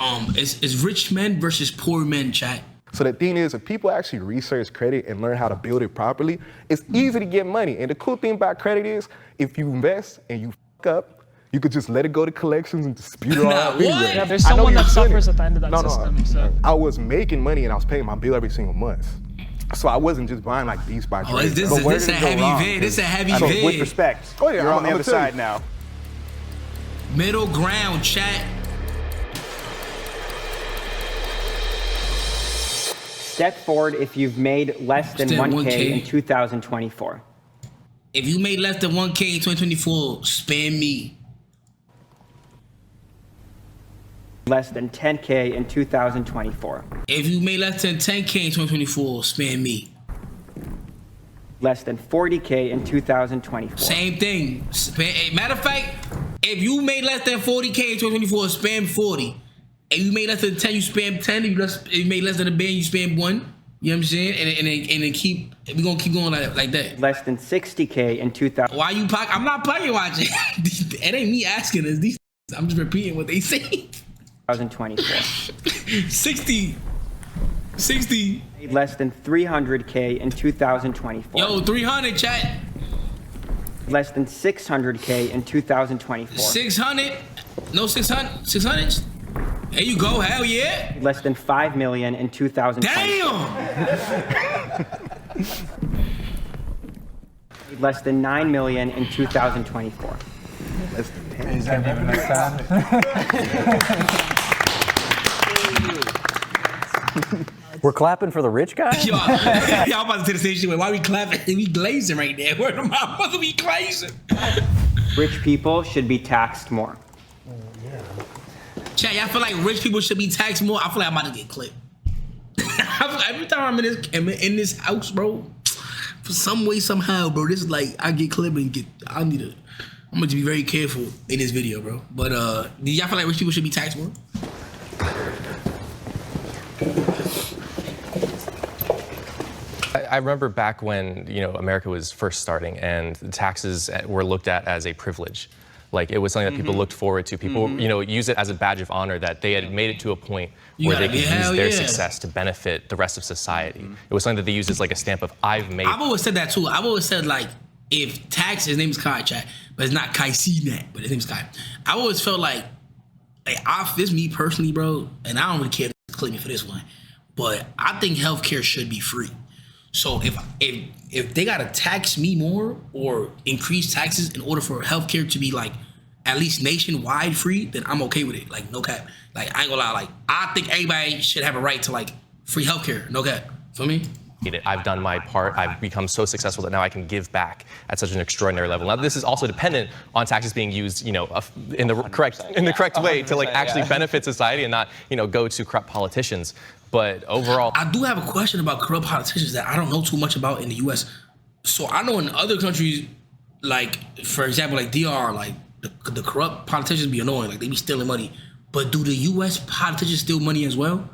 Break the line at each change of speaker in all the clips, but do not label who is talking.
It's rich men versus poor men, chat.
So the thing is, if people actually research credit and learn how to build it properly, it's easy to get money. And the cool thing about credit is, if you invest and you fuck up, you could just let it go to collections and dispute it all out.
What?
Anyway.
Yeah, there's someone that suffers at the end of that
No,
system. So.
I was making money and I was paying my bill every single month. So I wasn't just buying like beats by trade.
This is a heavy vid. This is a heavy vid.
With respect,
Oh, yeah,
you're on
I'm
the other
tell you.
side now.
Middle ground, chat.
Step forward if you've made less than
Step
1K
1K.
in 2024.
If you made less than 1K in 2024, spam me.
Less than 10K in 2024.
If you made less than 10K in 2024, spam me.
Less than 40K in 2024.
Same thing. Matter of fact, if you made less than 40K in 2024, spam 40. If you made less than 10, you spam 10. If you made less than a band, you spam 1. You know what I'm saying? And then keep, we're gonna keep going like that.
Less than 60K in 2000.
Why you pocket? I'm not pocket watching. It ain't me asking this. These, I'm just repeating what they say.
2024.
60.
Less than 300K in 2024.
Yo, 300, chat.
Less than 600K in 2024.
600. No 600. 600s. There you go. Hell yeah.
Less than 5 million in 2024.
Damn.
Less than 9 million in 2024.
Less than 10.
Is that even like that?
We're clapping for the rich guy?
Y'all about to say the same shit. Why we clapping? We glazing right there. Where the motherfucker we glazing?
Rich people should be taxed more.
Chat, y'all feel like rich people should be taxed more? I feel like I'm about to get clipped. Every time I'm in this house, bro, for some way, somehow, bro, this is like, I get clipped and I'm gonna be very careful in this video, bro. But do y'all feel like rich people should be taxed more?
I remember back when, America was first starting and the taxes were looked at as a privilege. Like, it was something that people looked forward to. People, use it as a badge of honor that they had made it to a point where they could use their success to benefit the rest of society. It was something that they used as like a stamp of, I've made.
I've always said that too. I've always said, like, if tax, his name is Kai, chat, but it's not Kai CNET, but his name is Kai. I always felt like this me personally, bro, and I don't really care to clip me for this one, but I think healthcare should be free. So if they gotta tax me more or increase taxes in order for healthcare to be like at least nationwide free, then I'm okay with it. Like, no cap. Like, I ain't gonna lie. Like, I think everybody should have a right to like free healthcare. No cap. For me.
I've done my part. I've become so successful that now I can give back at such an extraordinary level. Now, this is also dependent on taxes being used, in the correct way to like actually benefit society and not, go to corrupt politicians. But overall,
I do have a question about corrupt politicians that I don't know too much about in the U.S. So I know in other countries, like for example, like DR, like the corrupt politicians be annoying, like they be stealing money. But do the U.S. politicians steal money as well?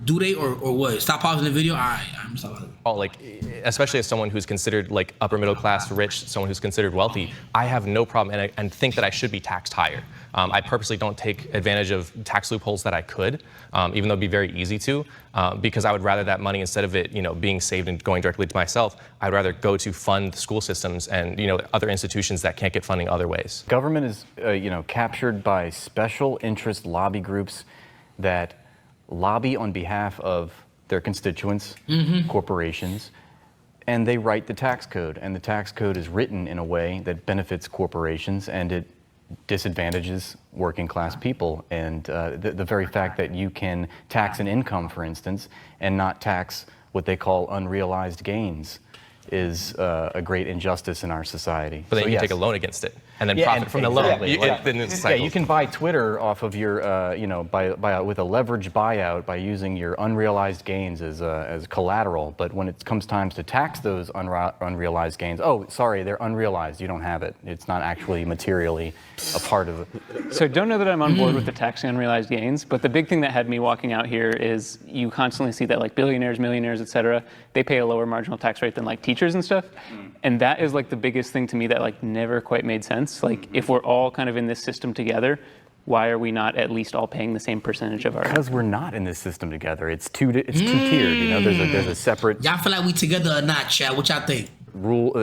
Do they or what? Stop pausing the video. All right, I'm stopping.
Like, especially as someone who's considered like upper middle class, rich, someone who's considered wealthy, I have no problem and think that I should be taxed higher. I purposely don't take advantage of tax loopholes that I could, even though it'd be very easy to, because I would rather that money, instead of it, being saved and going directly to myself, I'd rather go to fund school systems and, other institutions that can't get funding other ways.
Government is, captured by special interest lobby groups that lobby on behalf of their constituents, corporations, and they write the tax code. And the tax code is written in a way that benefits corporations and it disadvantages working class people. And the very fact that you can tax an income, for instance, and not tax what they call unrealized gains is a great injustice in our society.
But then you can take a loan against it and then profit from the loan.
You can buy Twitter off of your, with a leverage buyout by using your unrealized gains as collateral. But when it comes time to tax those unrealized gains, oh, sorry, they're unrealized. You don't have it. It's not actually materially a part of it.
So don't know that I'm on board with the taxing unrealized gains, but the big thing that had me walking out here is you constantly see that like billionaires, millionaires, et cetera, they pay a lower marginal tax rate than like teachers and stuff. And that is like the biggest thing to me that like never quite made sense. Like if we're all kind of in this system together, Why are we not at least all paying the same percentage of our?
Because we're not in this system together. It's two-tiered. You know, there's a separate
Y'all feel like we together or not, Chad? What y'all think?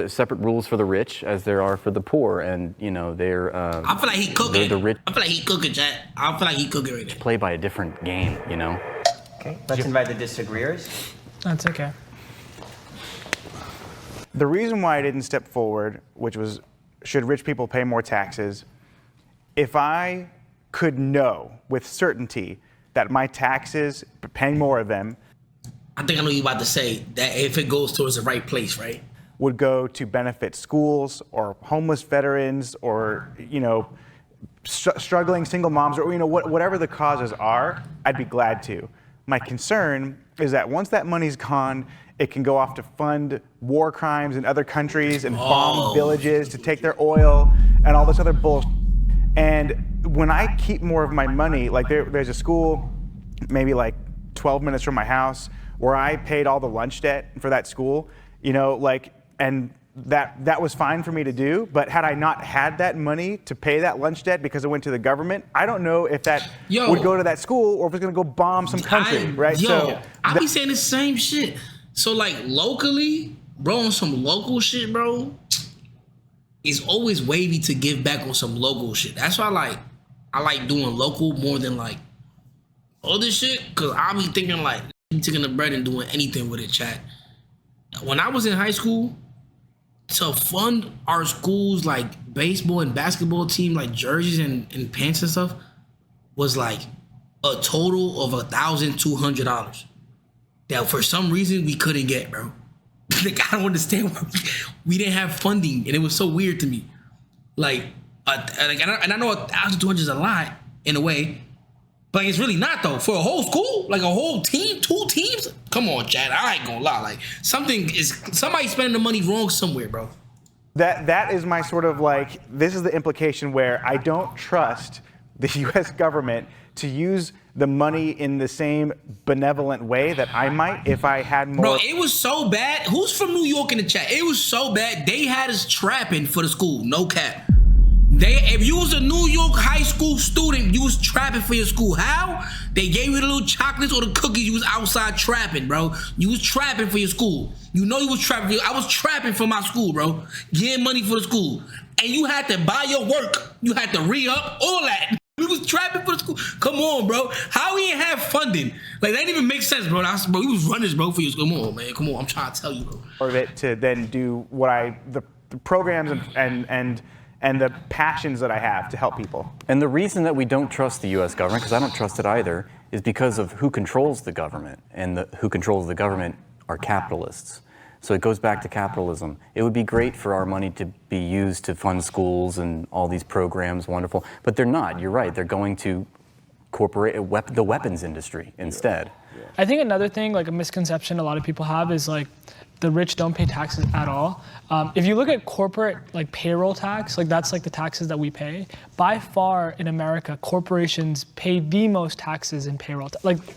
separate rules for the rich as there are for the poor, and you know they're.
I feel like he cooking.
The rich
I feel like he cooking, Chad. I feel like he cooking right now.
play by a different game. You know.
Okay, let's invite the disagreeers.
That's okay.
The reason why I didn't step forward, which was, should rich people pay more taxes, if I could know with certainty that my taxes, paying more of them,
I think I know you about to say that if it goes towards the right place, right?
would go to benefit schools or homeless veterans or, you know, struggling single moms or, you know, whatever the causes are, I'd be glad to. My concern is that once that money's gone, it can go off to fund war crimes in other countries and bomb villages to take their oil and all this other bullshit. And when I keep more of my money, like there's a school maybe like 12 minutes from my house where I paid all the lunch debt for that school, you know, like, and that was fine for me to do, but had I not had that money to pay that lunch debt because it went to the government, I don't know if that would go to that school or if it's gonna go bomb some country, right?
I be saying the same shit. So like locally, bro, on some local shit, bro, it's always wavy to give back on some local shit. That's why I like doing local more than like other shit, cause I be thinking like taking the bread and doing anything with it, chat. When I was in high school, to fund our schools like baseball and basketball team, like jerseys and pants and stuff, was like a total of $1,200 that for some reason we couldn't get, bro. Like I don't understand why we didn't have funding, and it was so weird to me. Like, and I know $1,200 is a lot in a way, but it's really not though. For a whole school, like a whole team, 2 teams. Come on, Chad. I ain't gonna lie. Like somebody spending the money wrong somewhere, bro.
That is my sort of like, this is the implication where I don't trust the U.S. government to use the money in the same benevolent way that I might if I had more.
Bro, it was so bad. Who's from New York in the chat? It was so bad. They had us trapping for the school. No cap. If you was a New York high school student, you was trapping for your school. How? They gave you the little chocolates or the cookies. You was outside trapping, bro. You was trapping for your school. You know you was trapping. I was trapping for my school, bro. Getting money for the school. And you had to buy your work. You had to re-up, all that. We was trapping for the school. Come on, bro. How we ain't have funding? Like, that didn't even make sense, bro. Bro, we was runners, bro, for your school. Come on, man. Come on. I'm trying to tell you, bro.
Of it to then do what the programs and the passions that I have to help people.
And the reason that we don't trust the U.S. government, because I don't trust it either, is because of who controls the government. And who controls the government are capitalists. So it goes back to capitalism. It would be great for our money to be used to fund schools and all these programs, wonderful. But they're not. You're right. They're going to the weapons industry instead.
I think another thing, like a misconception a lot of people have is like the rich don't pay taxes at all. If you look at corporate like payroll tax, like that's like the taxes that we pay. By far in America, corporations pay the most taxes in payroll.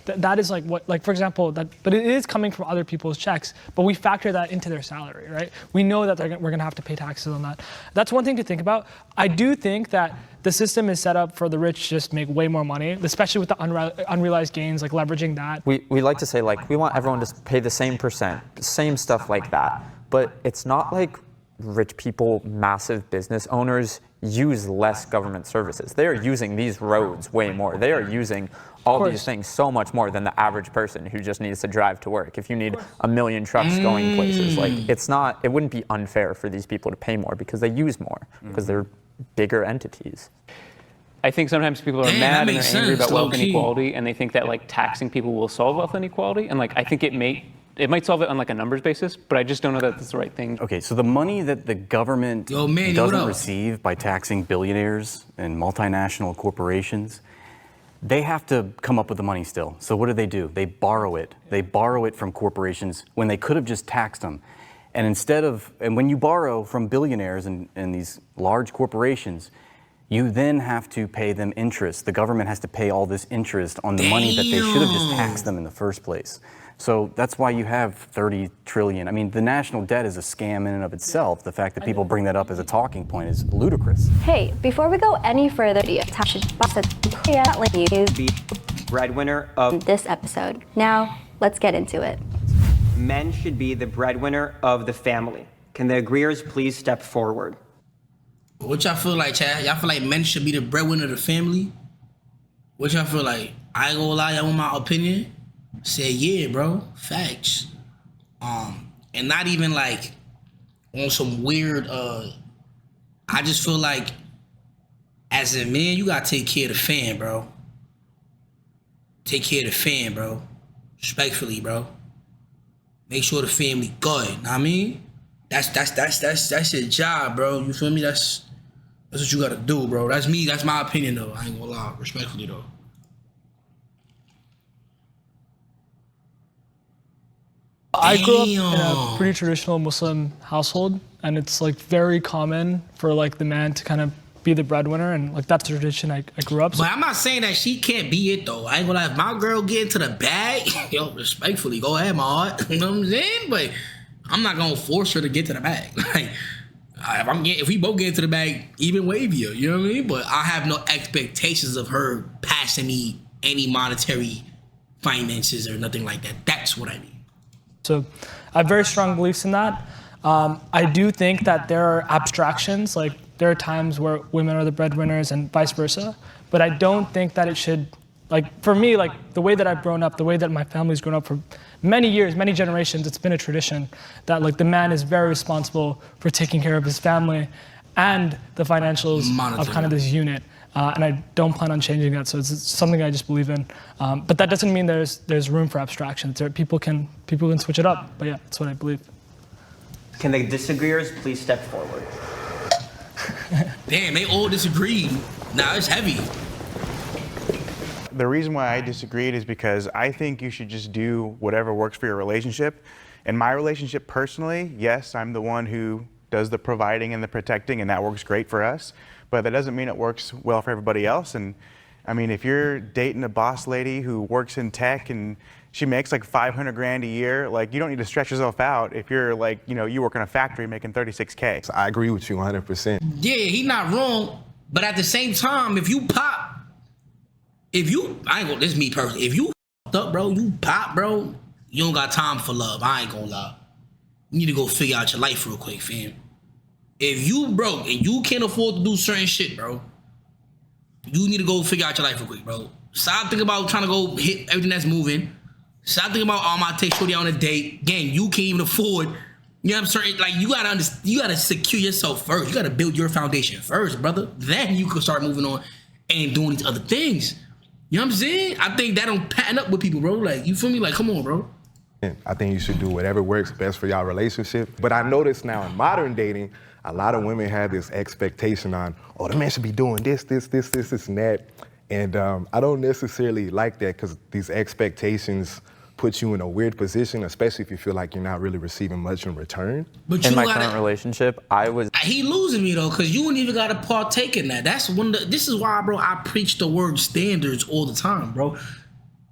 That is like what, like for example, but it is coming from other people's checks, but we factor that into their salary, right? We know that we're gonna have to pay taxes on that. That's one thing to think about. I do think that the system is set up for the rich to just make way more money, especially with the unrealized gains, like leveraging that.
We like to say like we want everyone to pay the same percent, same stuff like that. But it's not like rich people, massive business owners use less government services. They are using these roads way more. They are using all these things so much more than the average person who just needs to drive to work. If you need 1 million trucks going places, like it wouldn't be unfair for these people to pay more because they use more, because they're bigger entities.
I think sometimes people are mad and they're angry about wealth inequality, and they think that like taxing people will solve wealth inequality, and like I think it might solve it on like a numbers basis, but I just don't know that that's the right thing.
Okay, so the money that the government doesn't receive by taxing billionaires and multinational corporations, they have to come up with the money still. So what do? They borrow it. They borrow it from corporations when they could have just taxed them. And when you borrow from billionaires and these large corporations, you then have to pay them interest. The government has to pay all this interest on the money that they should have just taxed them in the first place. So that's why you have 30 trillion. I mean, the national debt is a scam in and of itself. The fact that people bring that up as a talking point is ludicrous.
Hey, before we go any further, Tasha is
The breadwinner of
this episode. Now, let's get into it.
men should be the breadwinner of the family. Can the agreeers please step forward?
What y'all feel like, Chad? Y'all feel like men should be the breadwinner of the family? What y'all feel like? I ain't gonna lie, y'all want my opinion? Say yeah, bro. Facts. And not even like on some weird I just feel like as a man, you gotta take care of the fam, bro. Take care of the fam, bro. Respectfully, bro. Make sure the family good. Know what I mean? That's your job, bro. You feel me? That's what you gotta do, bro. That's me. That's my opinion, though. I ain't gonna lie. Respectfully, though.
I grew up in a pretty traditional Muslim household, and it's like very common for like the man to kind of be the breadwinner, and like that's the tradition I grew up.
But I'm not saying that she can't be it though. I ain't gonna lie. If my girl get into the bag, yo, respectfully, go ahead, my heart. You know what I'm saying? But I'm not gonna force her to get to the bag. Like, if we both get into the bag, even wavier. You know what I mean? But I have no expectations of her passing me any monetary finances or nothing like that. That's what I mean.
So I have very strong beliefs in that. I do think that there are abstractions, like there are times where women are the breadwinners and vice versa, but I don't think that it should, like for me, like the way that I've grown up, the way that my family's grown up for many years, many generations, it's been a tradition that like the man is very responsible for taking care of his family and the financials of kind of this unit. And I don't plan on changing that, so it's something I just believe in. But that doesn't mean there's room for abstraction. People can switch it up, but yeah, that's what I believe.
Can the disagreeers please step forward?
Damn, they all disagree. Nah, it's heavy.
The reason why I disagreed is because I think you should just do whatever works for your relationship. In my relationship personally, yes, I'm the one who does the providing and the protecting, and that works great for us. But that doesn't mean it works well for everybody else. And I mean, if you're dating a boss lady who works in tech and she makes like 500 grand a year, like you don't need to stretch yourself out if you're like, you know, you work in a factory making 36K.
So I agree with you 100%.
Yeah, he not wrong. But at the same time, I ain't gonna, this is me personally. If you f***ed up, bro, you pop, bro, you don't got time for love. I ain't gonna lie. You need to go figure out your life real quick, fam. If you broke and you can't afford to do certain shit, bro, you need to go figure out your life real quick, bro. Stop thinking about trying to go hit everything that's moving. Stop thinking about, oh, I'm gonna take shorty on a date. Again, you can't even afford, you know what I'm saying? Like, you gotta secure yourself first. You gotta build your foundation first, brother. Then you can start moving on and doing these other things. You know what I'm saying? I think that don't pattern up with people, bro. Like, you feel me? Like, come on, bro.
I think you should do whatever works best for y'all relationship. But I notice now in modern dating, a lot of women have this expectation on, oh, the man should be doing this, and that. And I don't necessarily like that because these expectations put you in a weird position, especially if you feel like you're not really receiving much in return.
But in my current relationship,
he losing me though, because you don't even gotta partake in that. This is why, bro, I preach the word standards all the time, bro.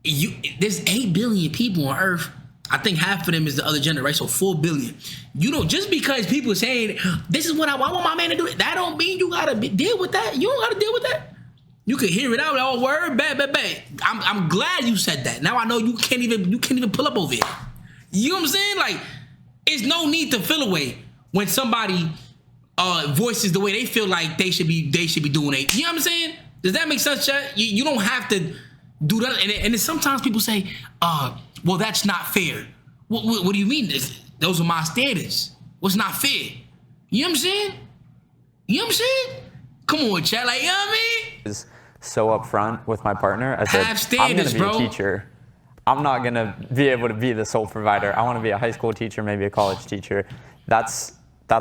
There's 8 billion people on Earth. I think half of them is the other gender, right? So 4 billion. You know, just because people saying, this is what I want my man to do, that don't mean you gotta deal with that. You don't gotta deal with that. You can hear it out, oh, word, bad. I'm glad you said that. Now I know you can't even pull up over here. You know what I'm saying? Like, it's no need to feel away when somebody voices the way they feel like they should be doing it. You know what I'm saying? Does that make sense, Chad? You don't have to do that. And then sometimes people say, well, that's not fair. What do you mean? Those are my standards. What's not fair? You know what I'm saying? You know what I'm saying? Come on, Chad. Like, you know what I mean?
Is so upfront with my partner. I said, I'm going to be a teacher. I'm not going to be able to be the sole provider. I want to be a high school teacher, maybe a college teacher. That's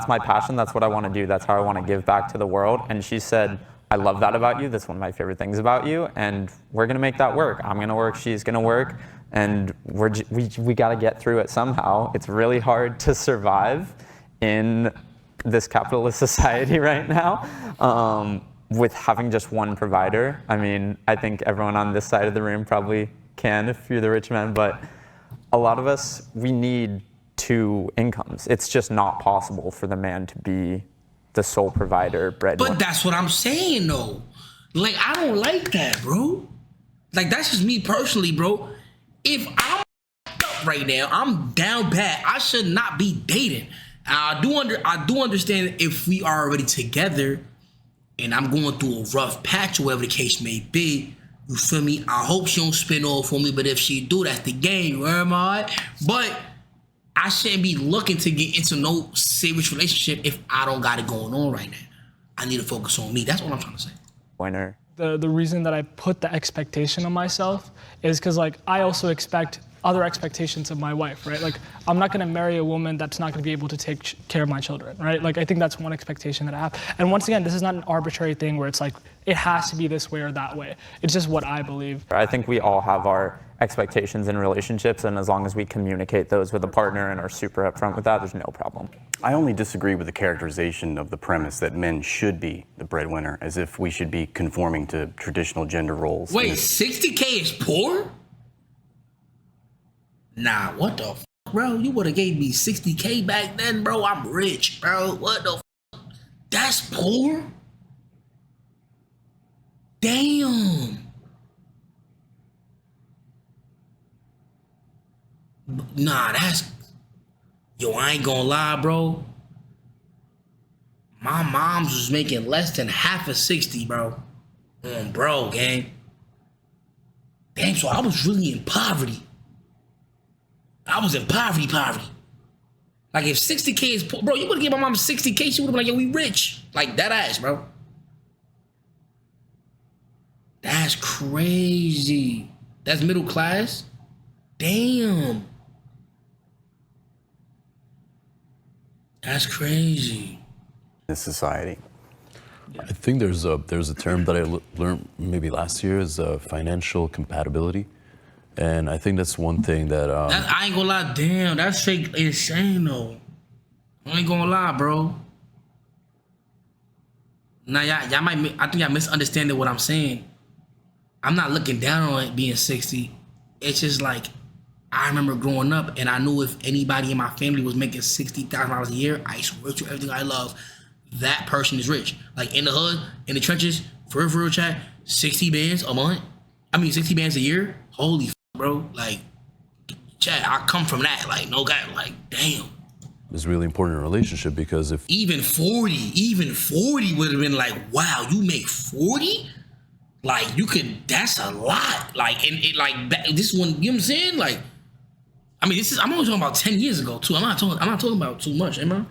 my passion. That's what I want to do. That's how I want to give back to the world. And she said, I love that about you. That's one of my favorite things about you. And we're going to make that work. I'm going to work. She's going to work. And we got to get through it somehow. It's really hard to survive in this capitalist society right now with having just one provider. I mean, I think everyone on this side of the room probably can if you're the rich man, but a lot of us, we need 2 incomes. It's just not possible for the man to be the sole provider, breadwinner.
But that's what I'm saying, though. Like, I don't like that, bro. Like, that's just me personally, bro. If I'm up right now, I'm down bad. I should not be dating. I do understand if we are already together and I'm going through a rough patch or whatever the case may be. You feel me? I hope she don't spin off for me, but if she do, that's the game, am I? But I shouldn't be looking to get into no serious relationship if I don't got it going on right now. I need to focus on me. That's what I'm trying to say.
Winner.
The reason that I put the expectation on myself is because, like, I also expect other expectations of my wife, right? Like, I'm not gonna marry a woman that's not gonna be able to take care of my children, right? Like, I think that's one expectation that I have. And once again, this is not an arbitrary thing where it's like, it has to be this way or that way. It's just what I believe.
I think we all have our expectations in relationships, and as long as we communicate those with a partner and are super upfront with that, there's no problem.
I only disagree with the characterization of the premise that men should be the breadwinner, as if we should be conforming to traditional gender roles.
Wait, 60K is poor? Nah, what the f, bro? You would have gave me 60K back then, bro. I'm rich, bro. What the f? That's poor? Damn. Nah, that's... Yo, I ain't gonna lie, bro. My mom's was making less than half of 60, bro. Bro, gang. Damn, so I was really in poverty. I was in poverty. Like, if 60K is poor, bro, you would've given my mom 60K, she would've been like, yo, we rich. Like, that ass, bro. That's crazy. That's middle class? Damn. That's crazy.
This society.
I think there's a term that I learned maybe last year is financial compatibility. And I think that's one thing that...
I ain't gonna lie, damn, that's fake insane though. I ain't gonna lie, bro. Now, y'all might, I think y'all misunderstanding what I'm saying. I'm not looking down on it being 60. It's just like, I remember growing up and I knew if anybody in my family was making $60,000 a year, I swear to everything I love, that person is rich. Like, in the hood, in the trenches, for real chat, 60 bands a month. 60 bands a year. Holy f, bro. Like, chat, I come from that. Like, no guy, like, damn.
It's really important in a relationship because if...
Even 40 would have been like, wow, you make 40? Like, you could, that's a lot. Like, and it, like, this one, you know what I'm saying? Like, I'm only talking about 10 years ago, too. I'm not talking about too much, am I?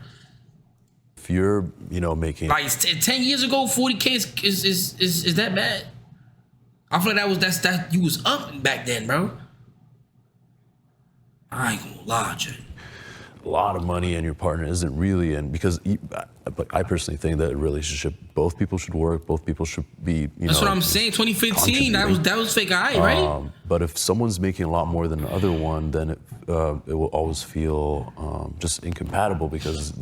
If you're, making...
Like, 10 years ago, 40K is that bad? I feel like that you was up back then, bro. I ain't gonna lie, Jay.
A lot of money and your partner isn't really, and because I personally think that a relationship, both people should work, both people should be,
That's what I'm saying. 2015, that was fake eye, right?
But if someone's making a lot more than the other one, then it will always feel just incompatible because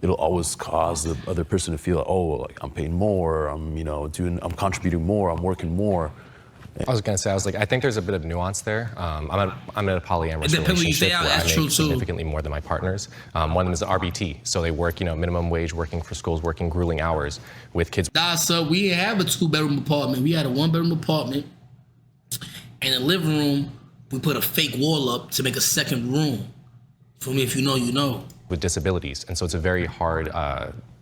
it'll always cause the other person to feel, like I'm paying more, I'm contributing more, I'm working more.
I was gonna say, I think there's a bit of nuance there. I'm in a polyamorous relationship where I make significantly more than my partners. One of them is an RBT, so they work, minimum wage, working for schools, working grueling hours with kids.
Nah, so we didn't have a 2-bedroom apartment. We had a 1-bedroom apartment. In the living room, we put a fake wall up to make a second room. For me, if you know, you know.
With disabilities, and so it's a very hard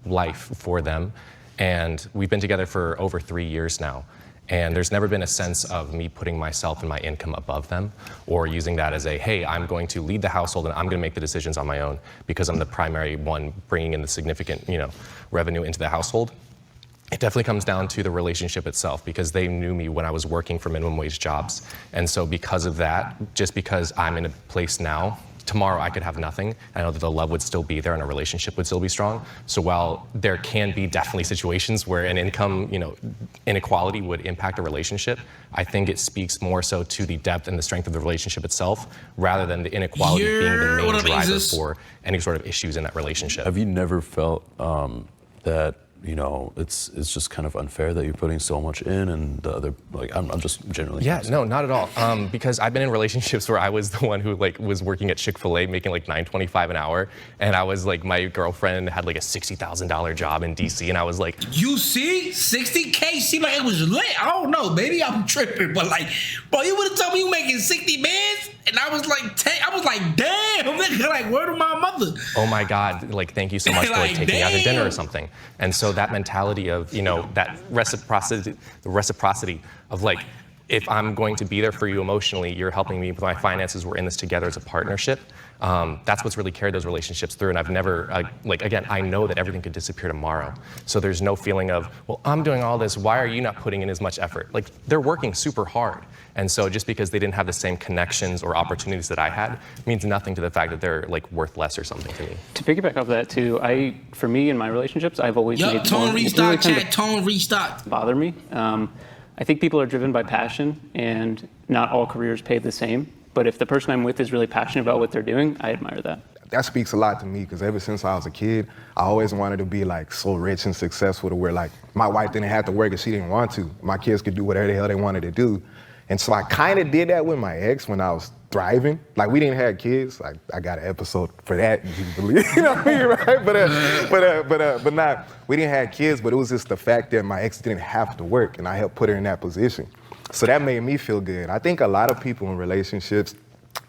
life for them. And we've been together for over 3 years now. And there's never been a sense of me putting myself and my income above them or using that as hey, I'm going to lead the household and I'm going to make the decisions on my own because I'm the primary one bringing in the significant, revenue into the household. It definitely comes down to the relationship itself because they knew me when I was working for minimum wage jobs. And so because of that, just because I'm in a place now, tomorrow I could have nothing. I know that the love would still be there and a relationship would still be strong. So while there can be definitely situations where an income, inequality would impact a relationship, I think it speaks more so to the depth and the strength of the relationship itself rather than the inequality being the main driver for any sort of issues in that relationship.
Have you never felt that you know, it's just kind of unfair that you're putting so much in, and the other, like, I'm just generally.
Yeah, no, not at all. Because I've been in relationships where I was the one who like was working at Chick-fil-A making like $9.25 an hour, and I was like, my girlfriend had like a $60,000 job in DC, and I was like,
you see, 60K seemed like it was lit. I don't know, maybe I'm tripping, but like, bro, you would have told me you making 60 bands, and I was like, I was like, damn, nigga, like, word of my mother.
oh my God, like thank you so much for like
Like,
taking me out to dinner or
damn.
something. And so that mentality of, you know, that reciprocity, the reciprocity of like, if I'm going to be there for you emotionally, you're helping me with my finances, we're in this together as a partnership. That's what's really carried those relationships through. And I've never, like, again, I know that everything could disappear tomorrow. So there's no feeling of, well, I'm doing all this, why are you not putting in as much effort? Like, they're working super hard. And so just because they didn't have the same connections or opportunities that I had means nothing to the fact that they're like worth less or something to me.
To piggyback off that too, for me in my relationships, I've always
Yup,
made
tone
more- it's
restock,
really kind
chat, tone restock.
bother me. I think people are driven by passion, and not all careers pay the same. But if the person I'm with is really passionate about what they're doing, I admire that.
That speaks a lot to me, because ever since I was a kid, I always wanted to be like so rich and successful to where like my wife didn't have to work if she didn't want to. My kids could do whatever the hell they wanted to do. And so I kind of did that with my ex when I was thriving. Like, we didn't have kids. Like, I got an episode for that, Jubilee. You know what I mean, right? But not, we didn't have kids, but it was just the fact that my ex didn't have to work, and I helped put her in that position. So that made me feel good. I think a lot of people in relationships,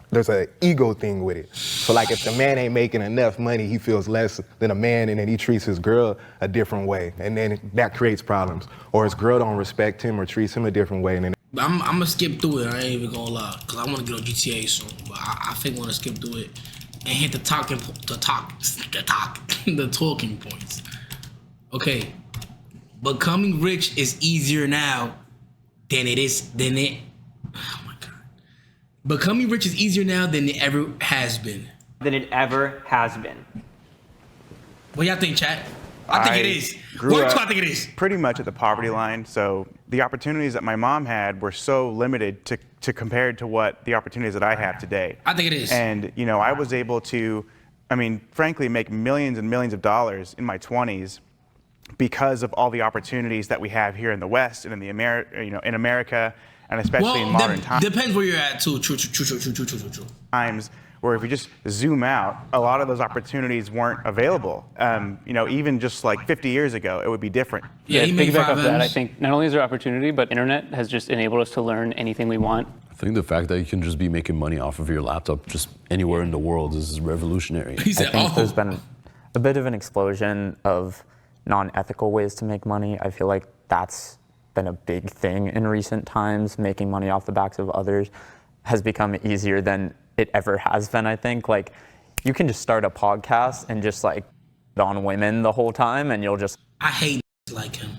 there's an ego thing with it. So like, if the man ain't making enough money, he feels less than a man, and then he treats his girl a different way, and then that creates problems. Or his girl don't respect him or treats him a different way, and then
I'm gonna skip through it. I ain't even gonna lie, cause I want to get on GTA soon. But I think I want to skip through it and hit the talking points. Okay, becoming rich is easier now than it. Oh my God, becoming rich is easier now than it ever has been.
Than it ever has been.
What y'all think, chat? I think it is.
grew
What do
up
I think it is?
pretty much at the poverty line. So the opportunities that my mom had were so limited to compared to what the opportunities that I have today.
I think it is.
And you know, I was able to, I mean, frankly, make millions and millions of dollars in my 20s because of all the opportunities that we have here in the West and in in America, and especially in modern times.
Depends where you're at too. True.
Times where if we just zoom out, a lot of those opportunities weren't available. You know, even just like 50 years ago, it would be different.
Yeah, he
to
made
piggyback
5
off that, I
M's.
think not only is there opportunity, but internet has just enabled us to learn anything we want.
I think the fact that you can just be making money off of your laptop just anywhere in the world is revolutionary.
He said,
I think there's been a bit of an explosion of non-ethical ways to make money. I feel like that's been a big thing in recent times. Making money off the backs of others has become easier than it ever has been, I think. Like, you can just start a podcast and just like on women the whole time, and you'll just...
I hate like him.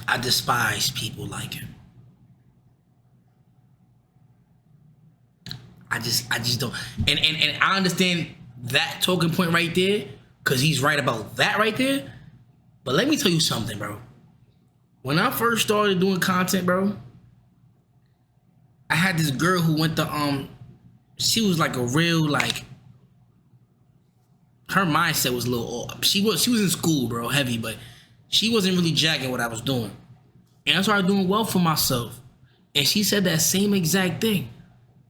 I despise people like him. I just don't. And I understand that talking point right there, because he's right about that right there. But let me tell you something, bro. When I first started doing content, bro, I had this girl who went to she was like a real, like, her mindset was a little off. She was in school, bro, heavy, but she wasn't really jacking what I was doing. And I started doing well for myself. And she said that same exact thing.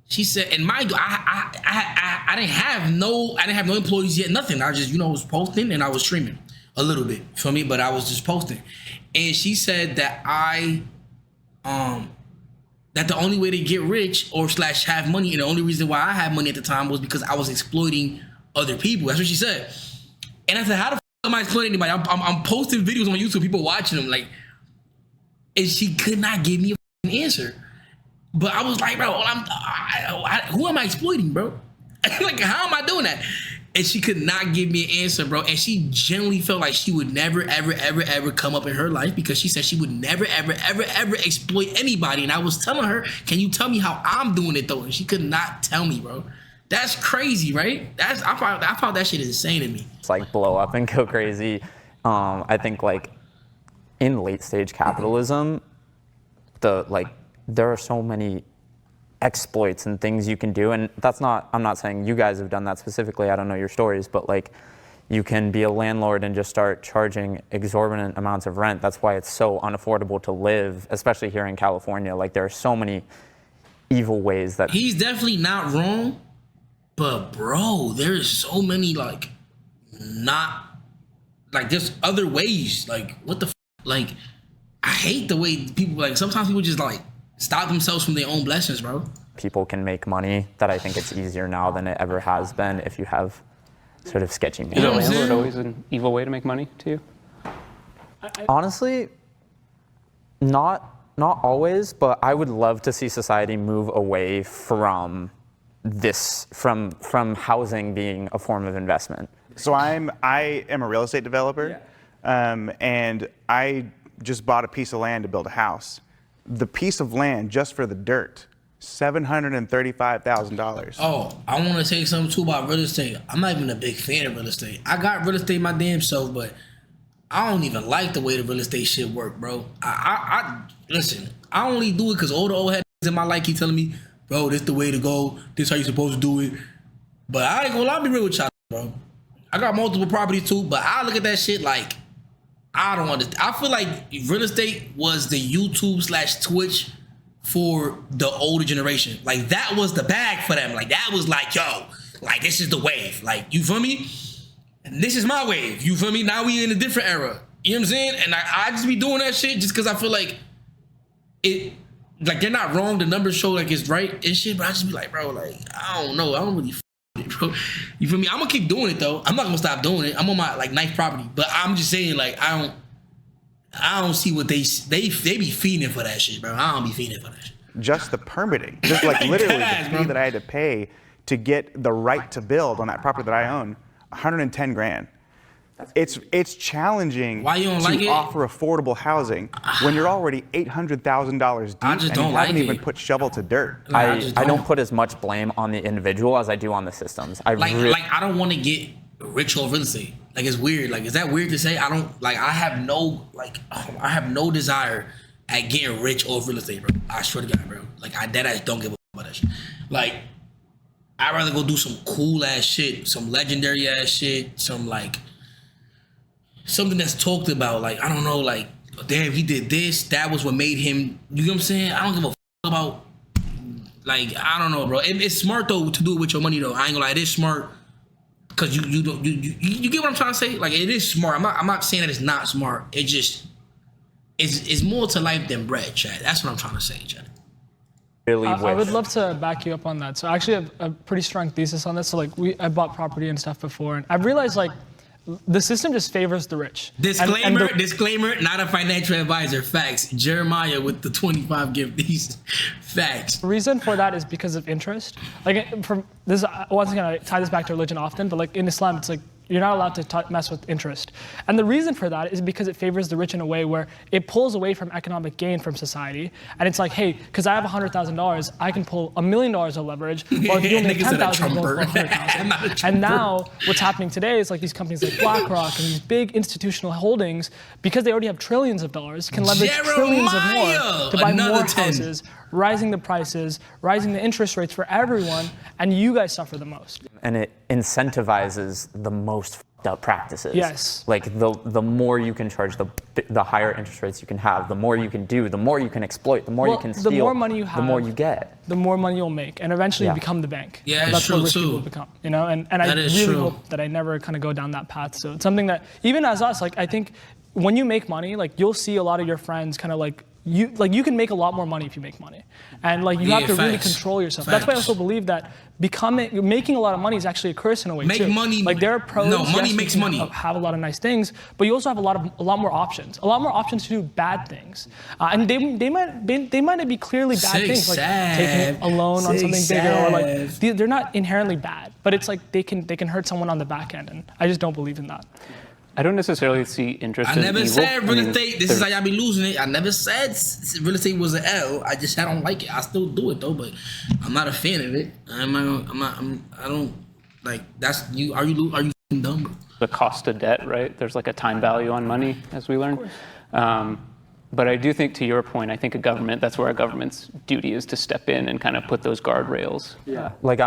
She said, and mind you, I didn't have no employees yet, nothing. I just, was posting and I was streaming a little bit, for me, but I was just posting. And she said that that the only way to get rich or / have money, and the only reason why I had money at the time was because I was exploiting other people. That's what she said. And I said, how the f am I exploiting anybody? I'm posting videos on YouTube, people watching them, like, and she could not give me an answer. But I was like, bro, who am I exploiting, bro? Like, how am I doing that? And she could not give me an answer, bro. And she genuinely felt like she would never, ever come up in her life, because she said she would never, ever exploit anybody. And I was telling her, can you tell me how I'm doing it, though? And she could not tell me, bro. That's crazy, right? I found that shit insane to me.
It's like blow up and go crazy. I think like in late stage capitalism, there are so many exploits and things you can do, and I'm not saying you guys have done that specifically, I don't know your stories, but like You can be a landlord and just start charging exorbitant amounts of rent. That's why it's so unaffordable to live, especially here in California. Like, there are so many evil ways that...
He's definitely not wrong, but bro, there's so many, like, there's other ways. Like, what the like, I hate the way people, like, sometimes people just, like, stop themselves from their own blessings, bro.
People can make money, that I think it's easier now than it ever has been if you have sort of sketchy
Is a
management.
landlord always an evil way to make money to you?
Honestly, not always, but I would love to see society move away from this, from housing being a form of investment.
So I am a real estate developer, and I just bought a piece of land to build a house. The piece of land just for the dirt, $735,000.
Oh, I want to say something too about real estate. I'm not even a big fan of real estate. I got real estate my damn self, but I don't even like the way the real estate shit work, bro. I listen. I only do it because all the old heads in my life keep telling me, bro, this the way to go. This how you supposed to do it. But I ain't gonna lie, I'll be real with y'all, bro. I got multiple properties too, but I look at that shit like I don't understand. I feel like real estate was the YouTube/Twitch for the older generation. Like, that was the bag for them. Like, that was like, yo, like, this is the wave. Like, you feel me? And this is my wave. You feel me? Now we in a different era. You know what I'm saying? And I just be doing that shit just because I feel like it, like, they're not wrong. The numbers show like it's right and shit, but I just be like, bro, like, I don't know. I don't really it, bro. You feel me? I'm gonna keep doing it though. I'm not gonna stop doing it. I'm on my like ninth property, but I'm just saying, like, I don't see what they be fiending for that shit, bro. I don't be fiending for that shit.
Just the permitting, just like literally the fee that I had to pay to get the right to build on that property that I own, 110 grand. It's challenging
Why you don't like
to
it?
offer affordable housing when you're already $800,000 deep
I just
and
don't
you
like
haven't even
it.
put shovel to dirt.
I don't put as much blame on the individual as I do on the systems.
Like I don't want to get rich off real estate. Like, it's weird. Like, is that weird to say? I have no desire at getting rich off real estate, bro. I swear to God, bro. Like, I don't give a fuck about that shit. Like, I'd rather go do some cool ass shit, some legendary ass shit, some like something that's talked about. Like, I don't know, like, damn, he did this. That was what made him. You know what I'm saying? I don't give a fuck about. Like, I don't know, bro. It's smart though to do it with your money though. I ain't gonna lie, it is smart. Cause you get what I'm trying to say? Like, it is smart. I'm not saying that it's not smart. It just it's more to life than bread, Chad. That's what I'm trying to say, Chad.
Really
I would love to back you up on that. So I actually have a pretty strong thesis on this. So like I bought property and stuff before, and I've realized like the system just favors the rich.
Disclaimer, not a financial advisor. Facts. Jeremiah with the 25 gift. These facts.
The reason for that is because of interest. Like, from this, once again, I tie this back to religion often, but like in Islam, it's like you're not allowed to mess with interest. And the reason for that is because it favors the rich in a way where it pulls away from economic gain from society. And it's like, hey, because I have $100,000, I can pull $1 million of leverage. Well, if you only have $10,000, you pull $100,000. And now what's happening today is like these companies like BlackRock and these big institutional holdings, because they already have trillions of dollars, can leverage trillions of more to buy more houses, rising the prices, rising the interest rates for everyone, and you guys suffer the most.
And it incentivizes the most f***ed up practices.
Yes.
Like the more you can charge, the higher interest rates you can have, the more you can do, the more you can exploit, the more you can steal,
the more money you have,
the more you get.
The more money you'll make, and eventually you become the bank.
Yeah,
that's
true
what rich
too.
people become. You know, and I really hope that I never kind of go down that path. So it's something that even as us, like I think when you make money, like you'll see a lot of your friends kind of like you can make a lot more money if you make money, and like you have to really control yourself. That's why I also believe that making a lot of money is actually a curse in a way too.
Money.
Like there are pros.
No, money
yes,
makes
you can
money.
have a lot of nice things, but you also have a lot more options. A lot more options to do bad things, and they might not be clearly bad things, like taking a loan on something bigger, or like they're not inherently bad, but it's like they can hurt someone on the back end, and I just don't believe in that.
I don't necessarily see interest in evil.
I never said real estate. This is how y'all be losing it. I never said real estate was an L. I just don't like it. I still do it though, but I'm not a fan of it. I don't like. That's you. Are you dumb? Bro?
The cost of debt, right? There's like a time value on money, as we learned. But I do think, to your point, I think that's where a government's duty is to step in and kind of put those guardrails.
Yeah. Like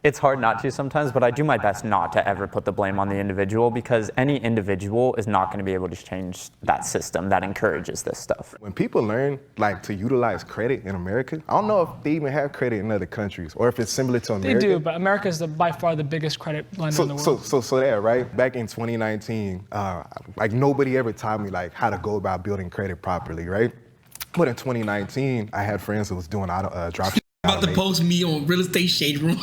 it's hard not to sometimes, but I do my best not to ever put the blame on the individual, because any individual is not going to be able to change that system that encourages this stuff.
When people learn like to utilize credit in America, I don't know if they even have credit in other countries or if it's similar to America.
They do, but America is by far the biggest credit lender in the world.
So there, right? Back in 2019, like nobody ever taught me like how to go about building credit properly, right? But in 2019, I had friends who was doing drop.
About to post me on real estate shade room.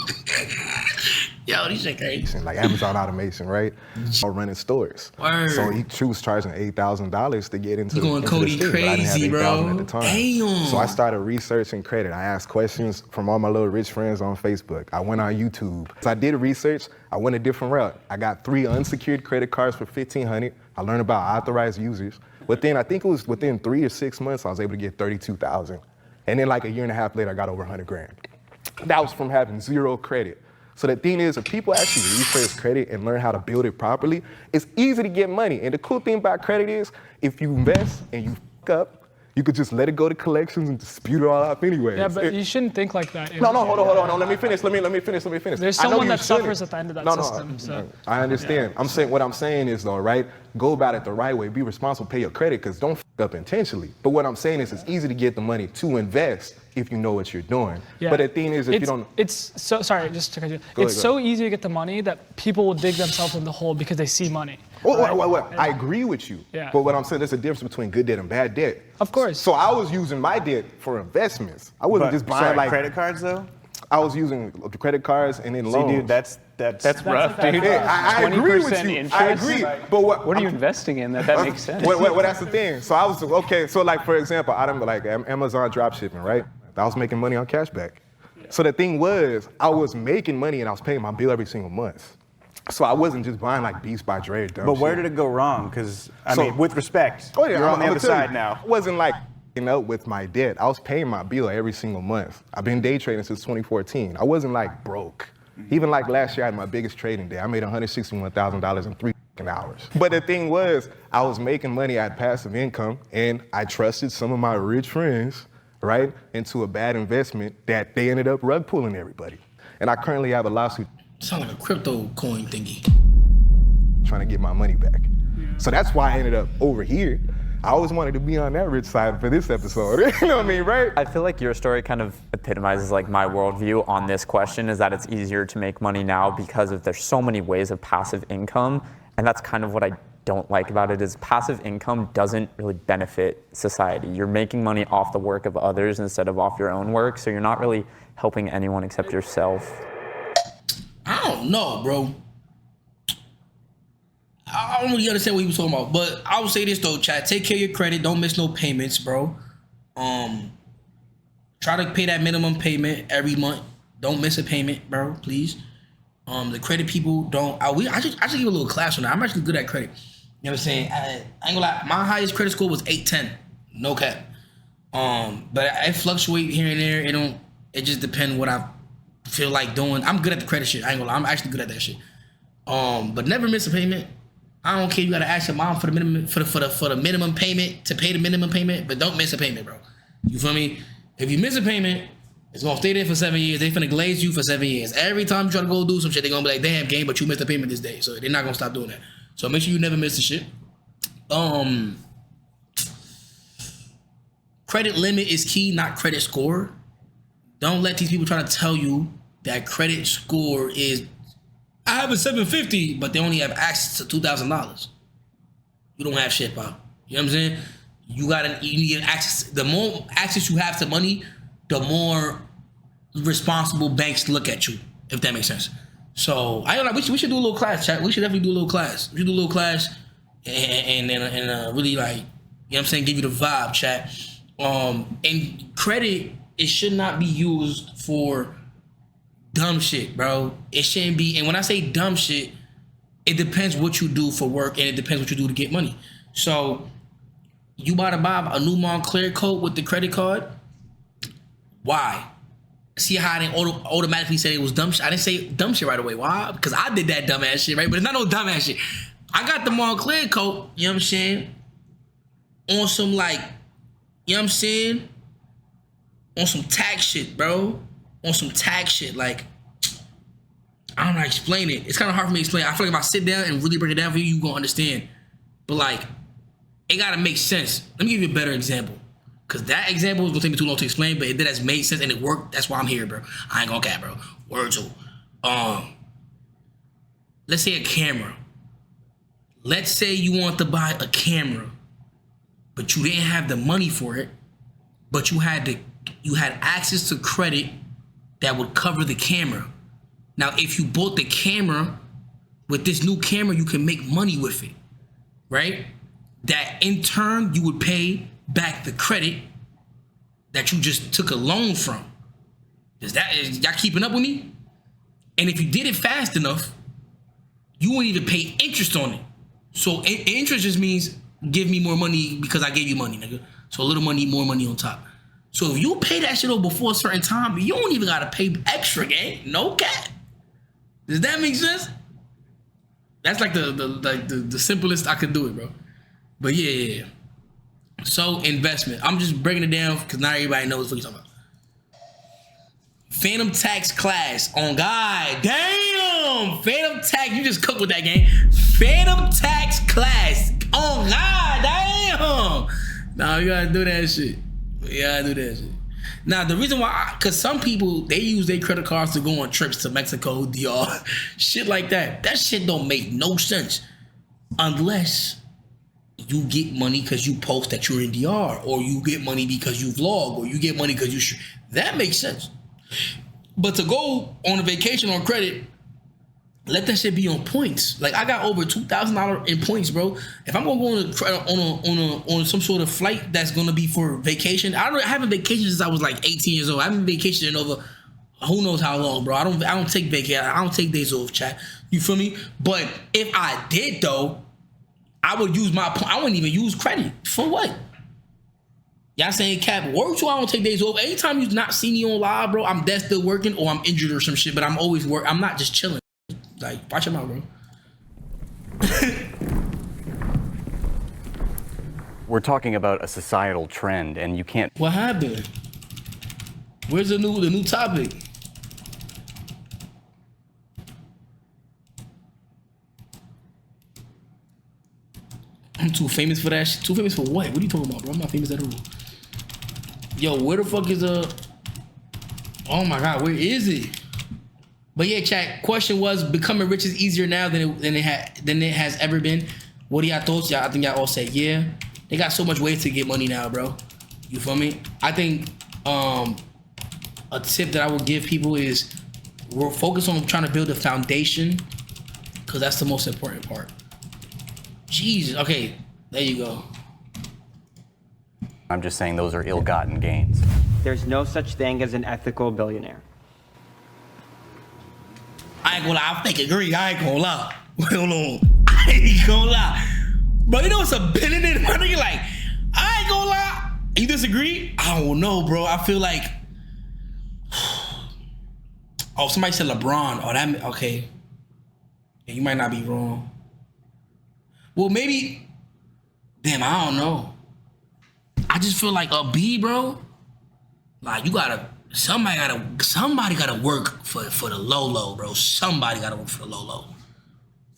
Yo, this shit crazy.
Like Amazon automation, right? Or running stores.
Word.
So she was charging $8,000 to get into.
You going
into
Cody
the state,
crazy,
but I didn't have $8,000
bro.
at the time.
Damn.
So I started researching credit. I asked questions from all my little rich friends on Facebook. I went on YouTube. So I did research. I went a different route. I got 3 unsecured credit cards for $1,500. I learned about authorized users. But then I think it was within 3 or 6 months I was able to get $32,000. And then like a year and a half later, I got over $100,000. That was from having 0 credit. So the thing is, if people actually research credit and learn how to build it properly, it's easy to get money. And the cool thing about credit is, if you invest and you fuck up, you could just let it go to collections and dispute it all up anyway.
Yeah, but you shouldn't think like that.
No, hold on. Let me finish. Let me finish.
There's someone that suffers at the end of that system. So.
I understand. Yeah. What I'm saying is though, right? Go about it the right way. Be responsible. Pay your credit, because don't fuck up intentionally. But what I'm saying is, it's easy to get the money to invest if you know what you're doing. Yeah. But the thing is, if you don't,
it's so sorry. Just to cut you. It's so easy to get the money that people will dig themselves in the hole because they see money.
Well, I agree with you.
Yeah.
But what I'm saying, there's a difference between good debt and bad debt.
Of course.
So I was using my debt for investments. I wasn't just buying like
credit cards though.
I was using the credit cards and then loans.
See, dude, that's
rough, dude.
Yeah, I agree with you.
Interest.
I agree. But
what are you investing in that makes sense?
Well, that's the thing. So I was okay. So like for example, I don't like Amazon drop shipping, right? I was making money on cashback. So the thing was, I was making money and I was paying my bill every single month. So I wasn't just buying like Beats by Dre or dumb
But where
shit.
did it go wrong? Because I mean, with respect,
oh yeah,
you're on the
I'm
other side now.
It wasn't like up with my debt. I was paying my bill every single month. I've been day trading since 2014. I wasn't like broke. Even like last year, I had my biggest trading day. I made $161,000 in 3 hours. But the thing was, I was making money at passive income, and I trusted some of my rich friends, right, into a bad investment that they ended up rug pulling everybody. And I currently have a lawsuit.
Sound like a crypto coin thingy.
Trying to get my money back. So that's why I ended up over here. I always wanted to be on that rich side for this episode. You know what I mean, right?
I feel like your story kind of epitomizes like my worldview on this question, is that it's easier to make money now because there's so many ways of passive income. And that's kind of what I don't like about it, is passive income doesn't really benefit society. You're making money off the work of others instead of off your own work. So you're not really helping anyone except yourself.
I don't know, bro. I don't really understand what he was talking about, but I would say this though, chat. Take care of your credit. Don't miss no payments, bro. Try to pay that minimum payment every month. Don't miss a payment, bro, please. The credit people don't. I should give a little class on that. I'm actually good at credit. You know what I'm saying? I ain't gonna lie. My highest credit score was 810. No cap. But I fluctuate here and there. It just depends what I feel like doing. I'm good at the credit shit. I ain't gonna lie. I'm actually good at that shit. But never miss a payment. I don't care. You gotta ask your mom for the minimum for the minimum payment to pay the minimum payment, but don't miss a payment, bro. You feel me? If you miss a payment, it's gonna stay there for 7 years. They finna glaze you for 7 years. Every time you try to go do some shit, they gonna be like, damn, game, but you missed a payment this day. So they're not gonna stop doing that. So make sure you never miss the shit. Credit limit is key, not credit score. Don't let these people try to tell you that credit score is, I have a 750, but they only have access to $2,000. You don't have shit, pal. You know what I'm saying? You need access. The more access you have to money, the more responsible banks look at you, if that makes sense. So I don't know. We should do a little class, chat. We should definitely do a little class. We should do a little class and really like, you know what I'm saying, give you the vibe, chat. And credit, it should not be used for dumb shit, bro. It shouldn't be. And when I say dumb shit, it depends what you do for work and it depends what you do to get money. So you about to buy a new Montclair coat with the credit card. Why? See how I didn't automatically say it was dumb shit? I didn't say dumb shit right away. Why? Because I did that dumbass shit, right? But it's not no dumbass shit. I got the Montclair coat, you know what I'm saying? On some like, you know what I'm saying? On some tax shit, bro. On some tax shit. Like, I don't know how to explain it. It's kind of hard for me to explain. I feel like if I sit down and really break it down for you, you're going to understand. But like, it got to make sense. Let me give you a better example. Because that example is going to take me too long to explain, but it did has made sense and it worked. That's why I'm here, bro. I ain't going to cap, bro. Word to let's say a camera. Let's say you want to buy a camera, but you didn't have the money for it, but you had access to credit that would cover the camera. Now, if you bought the camera, with this new camera, you can make money with it, right? That in turn, you would pay back the credit that you just took a loan from. Is y'all keeping up with me? And if you did it fast enough, you wouldn't even pay interest on it. So interest just means give me more money because I gave you money, nigga. So a little money, more money on top. So if you pay that shit over before a certain time, you don't even gotta pay extra, gang. No cap. Does that make sense? That's like the simplest I could do it, bro. But yeah. So investment. I'm just breaking it down because not everybody knows what you're talking about. Fanum tax class on God. Damn! Fanum tax. You just cooked with that game. Fanum tax class on God. Damn! Nah, you gotta do that shit. You gotta do that shit. Now, the reason why, because some people, they use their credit cards to go on trips to Mexico, DR, shit like that. That shit don't make no sense unless you get money because you post that you're in DR, or you get money because you vlog, or you get money because you that makes sense. But to go on a vacation on credit, let that shit be on points. Like, I got over $2,000 in points, bro. If I'm gonna go on some sort of flight that's gonna be for vacation, I haven't vacationed since I was like 18 years old. I haven't vacationed in over who knows how long, bro. I don't take vacation. I don't take days off, chat. You feel me? But if I did though, I would use I wouldn't even use credit. For what? Y'all saying cap work too? I don't take days off. Anytime you not see me on live, bro, I'm dead still working or I'm injured or some shit, but I'm always work. I'm not just chilling. Like, watch him out, bro.
We're talking about a societal trend, and you can't.
What happened? Where's the new topic? I'm too famous for that shit. Too famous for what? What are you talking about, bro? I'm not famous at all. Yo, where the fuck is oh my God, where is it? But yeah, chat. Question was, becoming rich is easier now than it has ever been. What are y'all thoughts? Y'all, I think y'all all said yeah. They got so much ways to get money now, bro. You feel me? I think a tip that I would give people is we're focused on trying to build a foundation, because that's the most important part. Jesus. Okay, there you go.
I'm just saying those are ill-gotten gains.
There's no such thing as an ethical billionaire.
I ain't gonna lie, I think agree. I ain't gonna lie. Hold on. I ain't gonna lie. Bro, you know what's a billionaire? You're like, I ain't gonna lie. You disagree? I don't know, bro. I feel like, oh, somebody said LeBron. Oh, that, okay. Yeah, you might not be wrong. Well, maybe, damn, I don't know. I just feel like a B, bro. Like, somebody gotta work for the low, bro. Somebody gotta work for the low.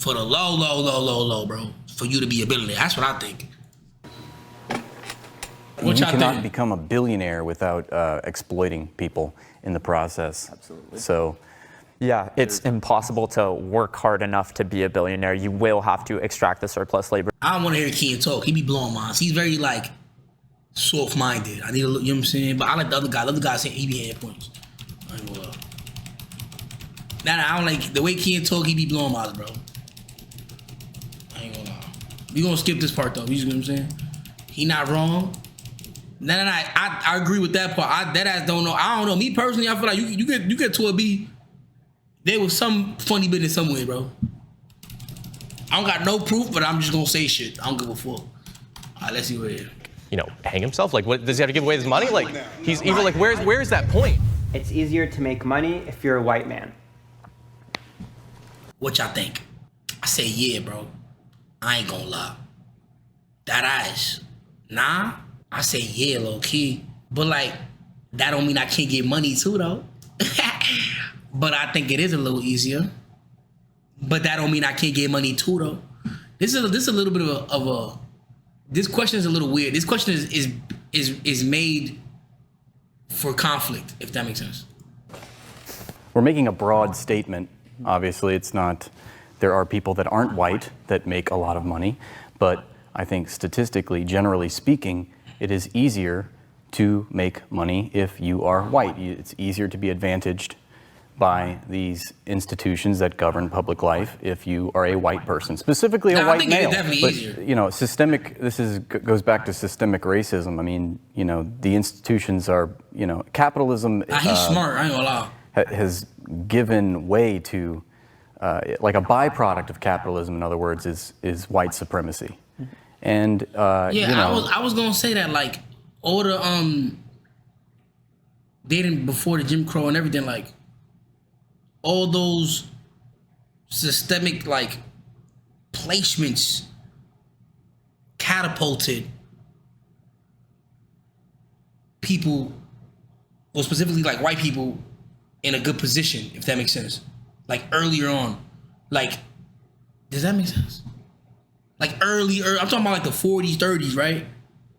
For the low, bro. For you to be a billionaire. That's what I think. What
you
y'all
cannot
think?
become a billionaire without exploiting people in the process.
Absolutely.
So,
Yeah, it's impossible to work hard enough to be a billionaire. You will have to extract the surplus labor.
I don't want to hear Kean talk. He be blowing minds. He's very, like, soft-minded. I need to look, you know what I'm saying? But I like the other guy. The other guy saying he be hitting points. I ain't gonna lie. Nah, I don't like the way Kean talk. He be blowing minds, bro. I ain't gonna lie. We gonna skip this part though. You know what I'm saying? He not wrong. Nah, I agree with that part. That ass don't know. I don't know. Me personally, I feel like you get to a B. There was some funny business somewhere, bro. I don't got no proof, but I'm just gonna say shit. I don't give a fuck. All right, let's see what it is.
You know, hang himself? Like, what does he have to give away his money? Like, he's either like, where's that point?
It's easier to make money if you're a white man.
What y'all think? I say yeah, bro. I ain't gonna lie. That ass. Nah, I say yeah, low key. But like, that don't mean I can't get money too, though. But I think it is a little easier. but that don't mean I can't get money too though. This is a little bit of a this question is a little weird. This question is made for conflict, if that makes sense.
We're making a broad statement. Obviously, it's not, there are people that aren't white that make a lot of money, but I think statistically, generally speaking, it is easier to make money if you are white. It's easier to be advantaged by these institutions that govern public life if you are a white person, specifically a white male.
It's definitely
but,
easier.
you know, goes back to systemic racism. I mean, you know, the institutions are, you know, capitalism.
He's smart, I ain't gonna lie.
Has given way to, like a byproduct of capitalism, in other words, is white supremacy. And, you know,
I was gonna say that, like, all the, dating before the Jim Crow and everything, like, all those systemic, like, placements catapulted people, or specifically, like, white people, in a good position, if that makes sense. Like, earlier on. Like, does that make sense? Like, earlier, I'm talking about, like, the 40s, 30s, right?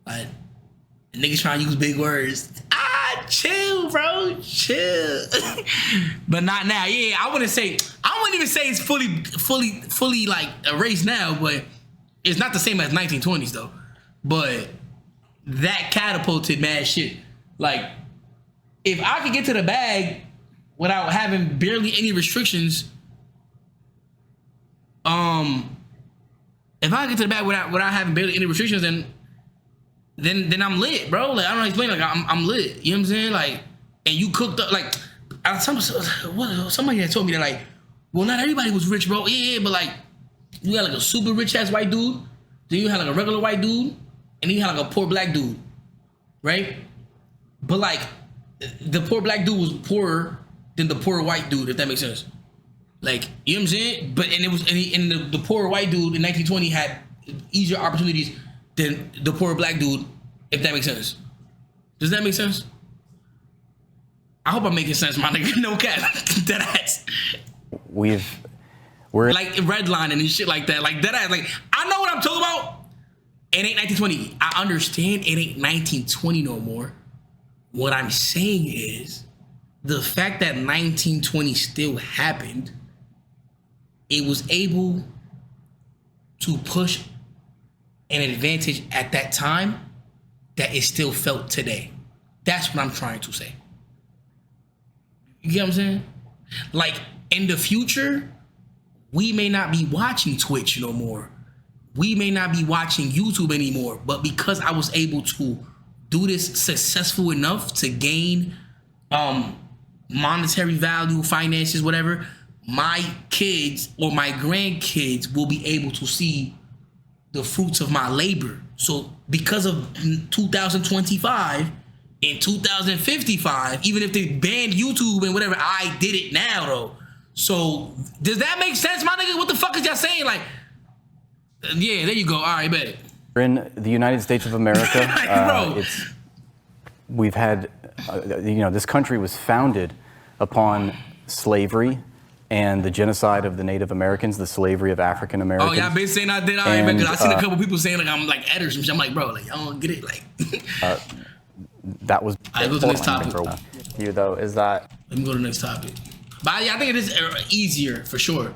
Like, niggas trying to use big words. Chill, bro, chill. But not now. Yeah, I wouldn't even say it's fully like erased now, but it's not the same as 1920s though. But that catapulted mad shit. Like, if I could get to the bag without having barely any restrictions, if I get to the bag without having barely any restrictions, then I'm lit, bro. Like, I don't explain. Like, I'm lit. You know what I'm saying? Like, and you cooked up. Like, somebody had told me that, like, well, not everybody was rich, bro. Yeah, but like, you had like a super rich ass white dude, then you had like a regular white dude, and then you had like a poor black dude, right? But like, the poor black dude was poorer than the poor white dude, if that makes sense. Like, you know what I'm saying? But the poor white dude in 1920 had easier opportunities than the poor black dude, if that makes sense. Does that make sense? I hope I'm making sense, my nigga. No cap. Dead ass.
we're
like redlining and shit like that. Like, dead ass. Like, I know what I'm talking about. It ain't 1920. I understand it ain't 1920 no more. What I'm saying is, the fact that 1920 still happened, it was able to push an advantage at that time that is still felt today. That's what I'm trying to say. You get what I'm saying? Like, in the future, we may not be watching Twitch no more. We may not be watching YouTube anymore. But because I was able to do this successful enough to gain monetary value, finances, whatever, my kids or my grandkids will be able to see the fruits of my labor. So because of 2025 and 2055, even if they banned YouTube and whatever, I did it now though. So does that make sense, my nigga? What the fuck is y'all saying? Like, yeah, there you go. All right, bet.
We're in the United States of America. We've had, you know, this country was founded upon slavery and the genocide of the Native Americans, the slavery of African Americans.
Oh, y'all been saying I did? All right, man, because I seen a couple people saying like I'm like Edders and shit. I'm like, bro, like, I don't get it. Like,
that was.
I go to the next topic.
You though, is that?
Let me go to the next topic. But yeah, I think it is easier for sure.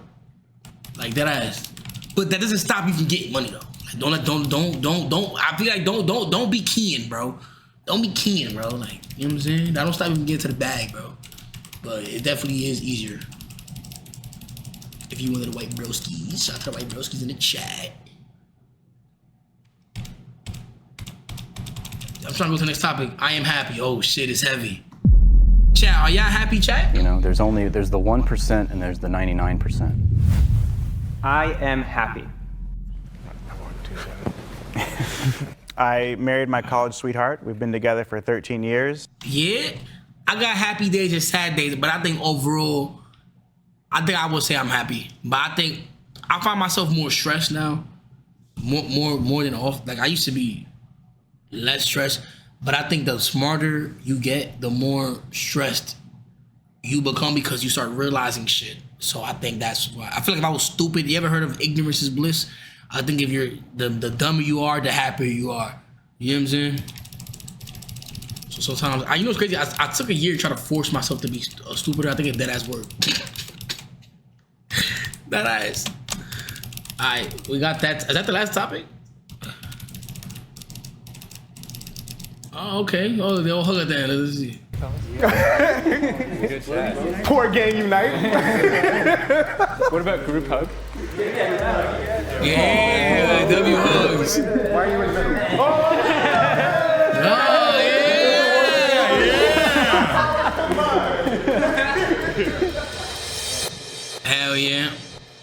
Like, that ass. But that doesn't stop you from getting money though. Like, don't. I feel like don't be keying, bro. Don't be keying, bro. Like, you know what I'm saying? That don't stop you from getting to the bag, bro. But it definitely is easier. If you one of the white broskies, shout out to the white broskies in the chat. I'm trying to go to the next topic. I am happy. Oh shit, it's heavy. Chat, are y'all happy, chat?
You know, there's the 1% and there's the 99%.
I am happy.
I married my college sweetheart. We've been together for 13 years.
Yeah, I got happy days and sad days, but I think overall, I think I would say I'm happy. But I think I find myself more stressed now, more than off. Like, I used to be less stressed, but I think the smarter you get, the more stressed you become because you start realizing shit. So I think that's why. I feel like if I was stupid, you ever heard of ignorance is bliss? I think if you're the dumber you are, the happier you are. You know what I'm saying? So sometimes, you know what's crazy? I took a year to try to force myself to be stupider. I think it's dead ass work. That ass. Alright, we got that. Is that the last topic? Oh, okay. Oh, they all hug at that. Let's see.
Poor gang unite.
What about group hug?
Yeah, W hugs.
Why are you in the middle?
Oh, yeah. Hell yeah.